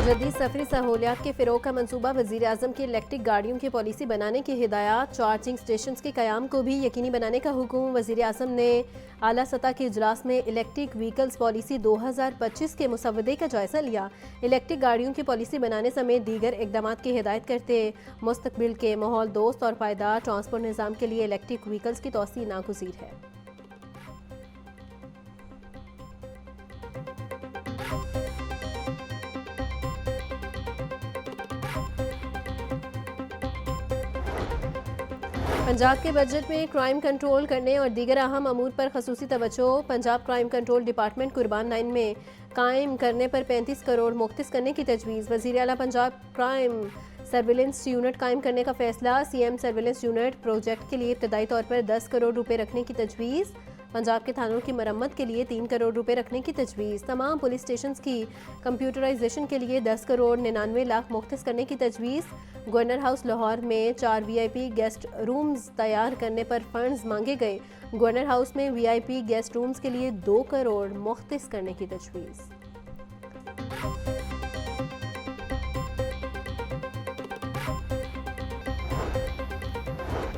जदीद सफरी सहूलियात के फ़रोग़ का मनसूबा वज़ीर आज़म की इलेक्ट्रिक गाड़ियों की पॉलिसी बनाने की हिदायत। चार्जिंग स्टेशन के क़याम को भी यकीनी बनाने का हुक्म। वज़ीर आज़म ने आला सतह के इजलास में इलेक्ट्रिक व्हीकल्स पॉलिसी 2025 के मुसवदे का जायज़ा लिया। इलेक्ट्रिक गाड़ियों की पॉलिसी बनाने समेत दीगर इक़दाम की हिदायत करते मुस्तक़बिल के माहौल दोस्त और पायदार ट्रांसपोर्ट निज़ाम के लिए इलेक्ट्रिक व्हीकल्स की तौसीअ नागुज़ीर है। पंजाब के बजट में क्राइम कंट्रोल करने और दीगर अहम अमूर पर खसूसी तवज्जो। पंजाब क्राइम कंट्रोल डिपार्टमेंट कुर्बान लाइन में कायम करने पर 35 करोड़ मुख्तस करने की तजवीज़। वज़ीर आला पंजाब क्राइम सर्विलेंस यूनिट कायम करने का फैसला। CM सर्विलेंस यूनिट प्रोजेक्ट के लिए इब्तदाई तौर पर 10 करोड़ रुपए रखने की तजवीज़। पंजाब के थानों की मरम्मत के लिए 3 करोड़ रुपए रखने की तजवीज़। तमाम पुलिस स्टेशन की कंप्यूटराइजेशन के लिए 10 करोड़ 99 लाख मुख्तस करने की तजवीज़। गवर्नर हाउस लाहौर में 4 VIP गेस्ट रूम्स तैयार करने पर फंड्स मांगे गए। गवर्नर हाउस में VIP गेस्ट रूम्स के लिए 2 करोड़ मुख्तस करने की तजवीज़।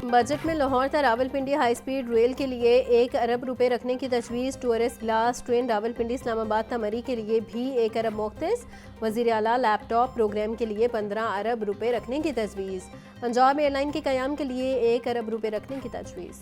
बजट में लाहौर था रावलपिंडी हाई स्पीड रेल के लिए 1 अरब रुपए रखने की तजवीज़। Tourist glass train Rawalpindi Islamabad तमरी के लिए भी 1 अरब मुख्तस। वज़ीर आला लैपटॉप प्रोग्राम के लिए 15 अरब रुपए रखने की तजवीज़। पंजाब एयरलाइन के क़याम के लिए 1 अरब रुपए रखने की तजवीज़।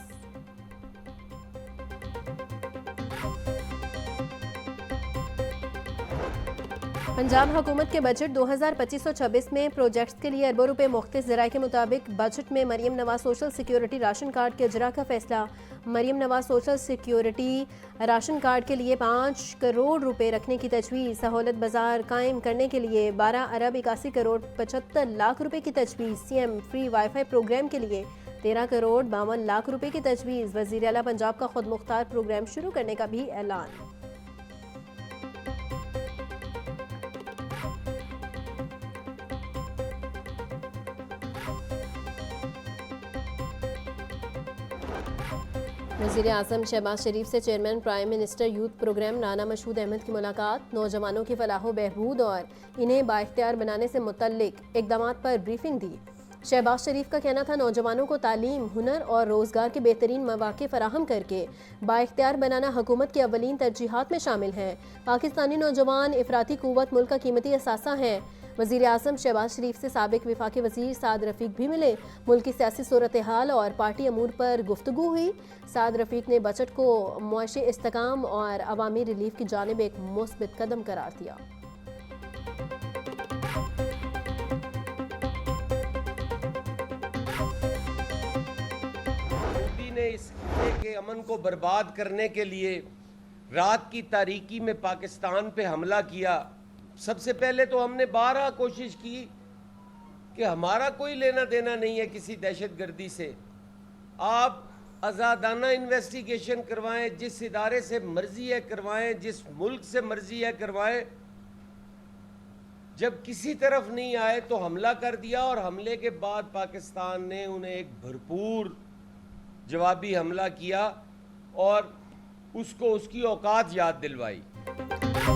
पंजाब हुकूमत के बजट 2025-26 में प्रोजेक्ट्स के लिए अरबों रुपए मुख्तस। ज़राए के मुताबिक बजट में Maryam Nawaz social security ration card के इजरा का फैसला। Maryam Nawaz social security ration card के लिए 5 करोड़ रुपए रखने की तजवीज़। सहूलत बाजार कायम करने के लिए 12 अरब 81 करोड़ 75 लाख रुपए की तजवीज़। CM फ्री वाईफाई प्रोग्राम के लिए 13 करोड़ 52 लाख रुपए की तजवीज़। वज़ीर आला पंजाब का खुद मुख्तार प्रोग्राम शुरू करने का भी ऐलान। वज़ीर आज़म शहबाज शरीफ से chairman prime minister youth program Rana Mashhood Ahmad की मुलाकात। नौजवानों की फलाह बहबूद और इन्हें बाइख्तियार बनाने से मुतल्लिक इक़दामात पर ब्रीफिंग दी। शहबाज शरीफ का कहना था नौजवानों को तालीम, हुनर और रोज़गार के बेहतरीन मौक़े फराहम करके बाइख्तियार बनाना हुकूमत की अव्वलीन तरजीहात में शामिल है। पाकिस्तानी नौजवान इफ़राती क़ुव्वत मुल्क का कीमती असासा हैं। वज़ीर आज़म शहबाज शरीफ से साबिक़ विफाकी वज़ीर साद रफ़ीक भी मिले। मुल्क की सियासी सूरत हाल और पार्टी अमूर पर गुफ्तगू हुई। साद रफ़ीक ने बजट को मुआशी इस्तेकाम और अवामी रिलीफ की जानिब एक मुस्बित कदम करार दिया। मोदी ने इस खित्ते के अमन को बर्बाद करने के लिए रात की तारीकी में पाकिस्तान पे हमला किया। सबसे पहले तो हमने 12 कोशिश की कि हमारा कोई लेना देना नहीं है किसी दहशतगर्दी से। आप आज़ादाना इन्वेस्टिगेशन करवाएं, जिस इदारे से मर्जी है करवाएं, जिस मुल्क से मर्जी है करवाएं। जब किसी तरफ नहीं आए तो हमला कर दिया और हमले के बाद पाकिस्तान ने उन्हें एक भरपूर जवाबी हमला किया और उसको उसकी औकात याद दिलवाई।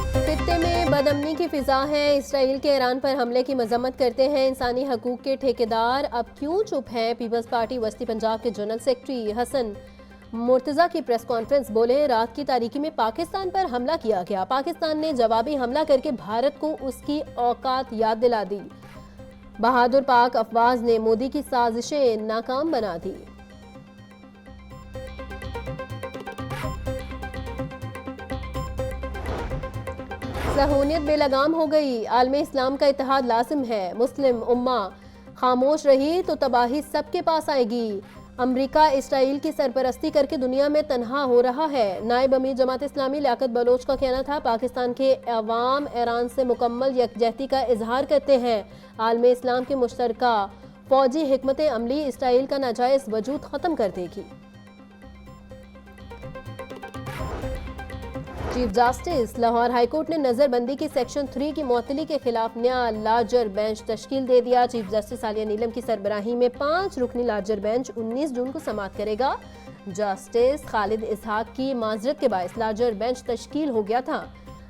खित्ते में बदअमनी की फिजा है। इसराइल के ईरान पर हमले की मजम्मत करते हैं इंसानी हकूक के ठेकेदार। अब क्यों चुप हैं? पीपल्स पार्टी वस्ती पंजाब के जनरल सेक्रेटरी हसन मुर्तज़ा की प्रेस कॉन्फ्रेंस। बोले रात की तारीकी में पाकिस्तान पर हमला किया गया। पाकिस्तान ने जवाबी हमला करके भारत को उसकी औकात याद दिला दी। बहादुर पाक अफवाज ने मोदी की साजिशें नाकाम बना दी। सहूनियत बेलगाम हो गई। आलमे इस्लाम का इत्तेहाद लाजिम है। मुस्लिम उम्मा खामोश रही तो तबाही सबके पास आएगी। अमरीका इसराइल की सरपरस्ती करके दुनिया में तन्हा हो रहा है। नायब अमीर जमात इस्लामी लियाकत बलोच का कहना था पाकिस्तान के अवाम ईरान से मुकम्मल यकजहती का इजहार करते हैं। आलमे इस्लाम की मुश्तरका फौजी हिकमत अमली इसराइल का नाजायज़ वजूद ख़त्म कर देगी। चीफ जस्टिस लाहौर हाईकोर्ट ने नजरबंदी की सेक्शन 3 की मुअत्तली के खिलाफ नया लार्जर बेंच तश्कील दे दिया। चीफ जस्टिस आलिया नीलम की सरबराही में 5 रुकनी लार्जर बेंच 19 जून को समाअत करेगा। जस्टिस खालिद इसहाक की माजरत के बायस लार्जर बेंच तश्कील हो गया था।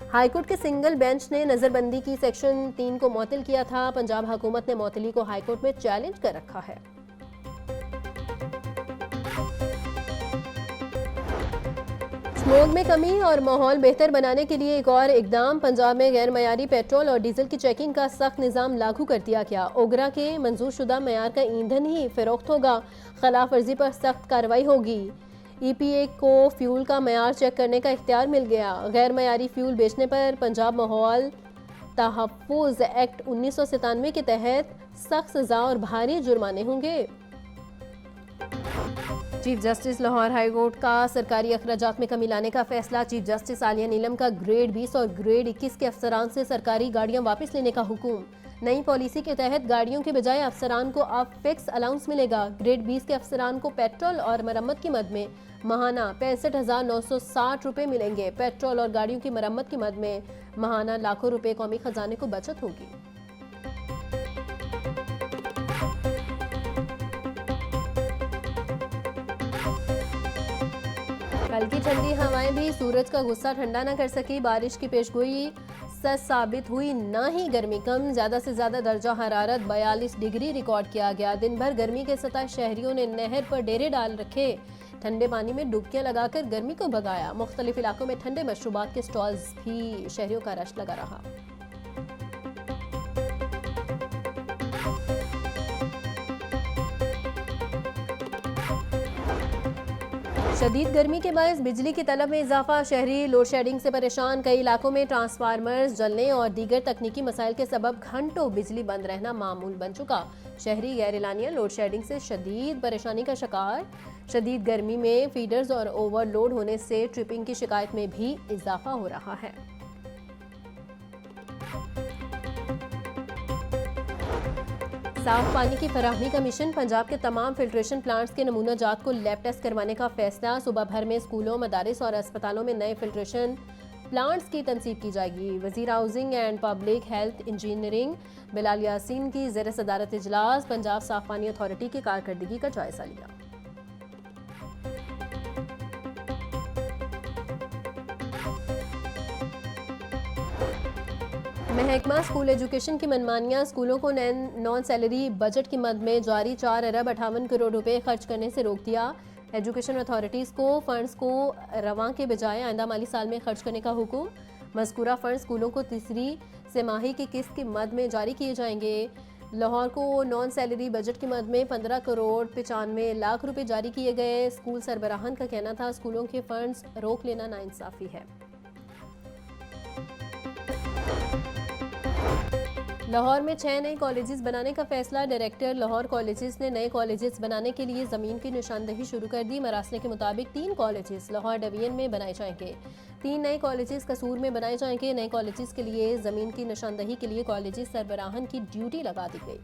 हाईकोर्ट के सिंगल बेंच ने नजरबंदी की सेक्शन 3 को मुअत्तल किया था। पंजाब हुकूमत ने मुअत्तली को हाईकोर्ट में चैलेंज कर रखा है। स्मोक में कमी और माहौल बेहतर बनाने के लिए एक और इकदाम। पंजाब में गैर मयारी पेट्रोल और डीजल की चेकिंग का सख्त निज़ाम लागू कर दिया गया। ओगरा के मंजूर शुदा मयार का ईंधन ही फरोख्त होगा। खिलाफ वर्जी पर सख्त कार्रवाई होगी। EPA को फ्यूल का मयार चेक करने का इख्तियार मिल गया। गैर मयारी फ्यूल बेचने पर पंजाब माहौल तहफ़्फ़ुज़ एक्ट 1997 के तहत सख्त सज़ा और भारी जुर्माने होंगे। Chief justice Lahore high court का सरकारी अखराजात में कमी लाने का फैसला। चीफ जस्टिस आलिया नीलम का ग्रेड 20 और ग्रेड 21 के अफसरान से सरकारी गाड़ियां वापस लेने का हुक्म। नई पॉलिसी के तहत गाड़ियों के बजाय अफसरान को अब फिक्स अलाउंस मिलेगा। ग्रेड 20 के अफसरान को पेट्रोल और मरम्मत की मद में माहाना 65,960 रुपये मिलेंगे। पेट्रोल और गाड़ियों की मरम्मत की मद में माहाना लाखों रुपए कौमी खजाने को बचत होगी। हल्की ठंडी हवाएं भी सूरज का गुस्सा ठंडा न कर सकी। बारिश की पेशगोई सच साबित हुई, ना ही गर्मी कम। ज्यादा से ज्यादा दर्जा हरारत 42 डिग्री रिकॉर्ड किया गया। दिन भर गर्मी के सताए शहरियों ने नहर पर डेरे डाल रखे। ठंडे पानी में डुबकियां लगाकर गर्मी को भगाया। मुख्तलिफ इलाकों में ठंडे मशरूबात के स्टॉल्स भी शहरियों का रश लगा रहा। शदीद गर्मी के बायस बिजली की तलब में इजाफा। शहरी लोड शेडिंग से परेशान। कई इलाकों में ट्रांसफार्मर्स जलने और दीगर तकनीकी मसाइल के सबब घंटों बिजली बंद रहना मामूल बन चुका। शहरी गैर एलानिया लोड शेडिंग से शदीद परेशानी का शिकार। शदीद गर्मी में फीडर्स और ओवरलोड होने से ट्रिपिंग की शिकायत में भी इजाफा हो रहा है। साफ पानी की फराहमी का मिशन। पंजाब के तमाम फिल्ट्रेशन प्लांट्स के नमूना जात को लैब टेस्ट करवाने का फैसला। सुबह भर में स्कूलों, मदारिस और अस्पतालों में नए फिल्ट्रेशन प्लांट्स की तनसीब की जाएगी। वज़ीर housing and public health engineering Bilal Yasin की ज़ेर सदारत इजलास पंजाब साफ पानी अथॉरिटी की कारकर्दगी का जायजा लिया। महकमा स्कूल एजुकेशन की मनमानियां। स्कूलों को नॉन सैलरी बजट की मद में जारी 4 अरब 58 करोड़ रुपए खर्च करने से रोक दिया। एजुकेशन अथॉरिटीज़ को फंड्स को रवां के बजाय आइंदा माली साल में खर्च करने का हुक्म। मज़कूरा फंड स्कूलों को तीसरी तिमाही की किस्त की मद में जारी किए जाएंगे। लाहौर को नॉन सैलरी बजट की मद में 15 करोड़ 95 लाख रुपए जारी किए गए। स्कूल सरबराहान का कहना था स्कूलों के फंड्स रोक लेना नाइंसाफ़ी है। लाहौर में 6 नए कॉलेजेस बनाने का फैसला। डायरेक्टर लाहौर कॉलेजेस ने नए कॉलेजेस बनाने के लिए ज़मीन की निशानदही शुरू कर दी। मरासले के मुताबिक 3 कॉलेजेस लाहौर डिवीजन में बनाए जाएंगे। 3 नए कॉलेजेस कसूर में बनाए जाएंगे। नए कॉलेजेस के लिए ज़मीन की निशानदही के लिए कॉलेजेस सरबराहान की ड्यूटी लगा दी गई।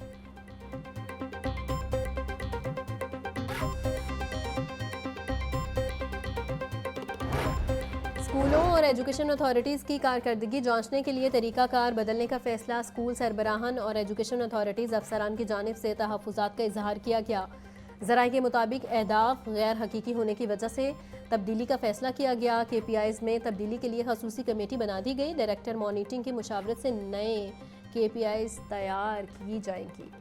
स्कूलों और एजुकेशन अथॉरिटीज़ की कारकर्दगी जांचने के लिए तरीकाकार बदलने का फैसला। स्कूल सरबराहान और एजुकेशन अथॉरिटीज़ अफसरान की जानिब से तहफ़्फ़ुज़ात का इजहार किया गया। ज़राए के मुताबिक अहदाफ गैर हकीकी होने की वजह से तब्दीली का फैसला किया गया। KPIs में तब्दीली के लिए खसूसी कमेटी बना दी गई। डायरेक्टर मॉनिटरिंग की मुशावरत से नए KPIs तैयार की जाएंगी।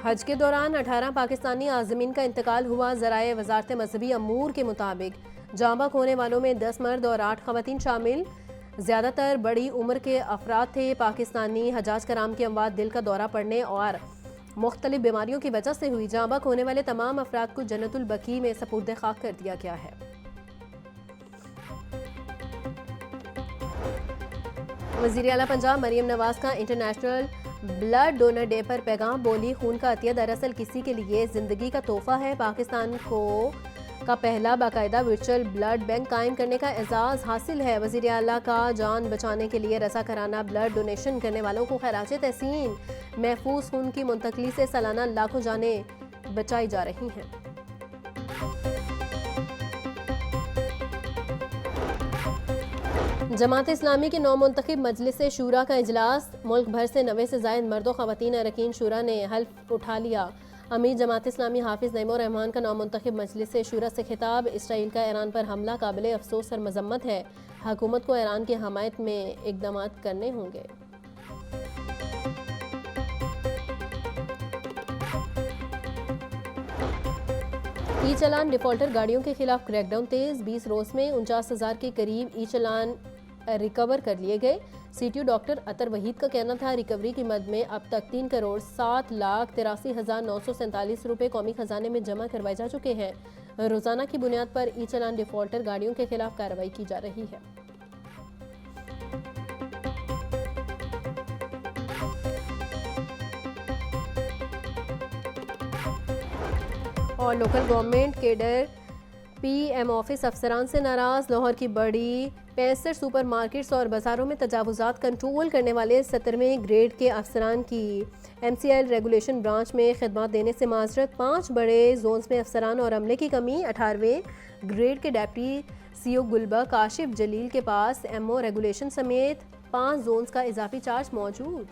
हज के दौरान 18 पाकिस्तानी आज़मीन का इंतकाल हुआ। ज़राए वज़ारत मज़हबी अमूर के मुताबिक जाँबक होने वालों में 10 मर्द और 8 ख़वातीन शामिल। ज़्यादातर बड़ी उम्र के अफराद थे। पाकिस्तानी हजाज कराम की अमवात दिल का दौरा पड़ने और मुख्तलिफ बीमारियों की वजह से हुई। जाँबक होने वाले तमाम अफराद को जन्नतुल बकी में सपुर्द खाक कर दिया गया है। वज़ीर आला पंजाब मरियम नवाज का इंटरनेशनल ब्लड डोनर डे पर पैगाम। बोली खून का अतिया दरअसल किसी के लिए ज़िंदगी का तोहफा है। पाकिस्तान को का पहला बाकायदा वर्चुअल ब्लड बैंक कायम करने का एजाज़ हासिल है। वज़ीर आला का जान बचाने के लिए रज़ाकाराना ब्लड डोनेशन करने वालों को खैराज तहसीन। महफूज खून की मुंतकली से सालाना लाखों जानें बचाई जा रही हैं। जमात इस्लामी की नौमुंतखब मजलिस शूरा का इजलास। मुल्क भर से 90 से ज़ायद मर्द व ख़वातीन अरकान शूरा ने हल्फ उठा लिया। अमीर जमात इस्लामी हाफिज़ नईमुर रहमान का नौमुंतखब मजलिस शूरा से खिताब। इसराइल का ईरान पर हमला काबिल अफसोस और मजम्मत है। हुकूमत को ईरान की हमायत में इक़दाम करने होंगे। ई चालान डिफॉल्टर गाड़ियों के खिलाफ क्रैकडाउन तेज। 20 रोज में 49,000 के करीब ई चालान रिकवर कर लिए गए। सीटीओ डॉक्टर अतर वहीद का कहना था रिकवरी की मद में अब तक 3,07,83,947 रुपए कौमी खजाने में जमा करवाए जा चुके हैं। रोजाना की बुनियाद पर ई चालान डिफॉल्टर गाड़ियों के खिलाफ कार्रवाई की जा रही है। और local government cadre PM office अफसरान से नाराज। लाहौर की बड़ी 65 सुपरमार्केट्स और बाज़ारों में तजावुज़ात कंट्रोल करने वाले 17वें ग्रेड के अफसरान की MCL रेगुलेशन ब्रांच में खिदमत देने से माजरत। 5 बड़े जोन्स में अफसरान और अमले की कमी। 18वें ग्रेड के डेप्टी CO गुलबा काशिफ जलील के पास MO रेगुलेशन समेत 5 जोन्स का इजाफी चार्ज मौजूद।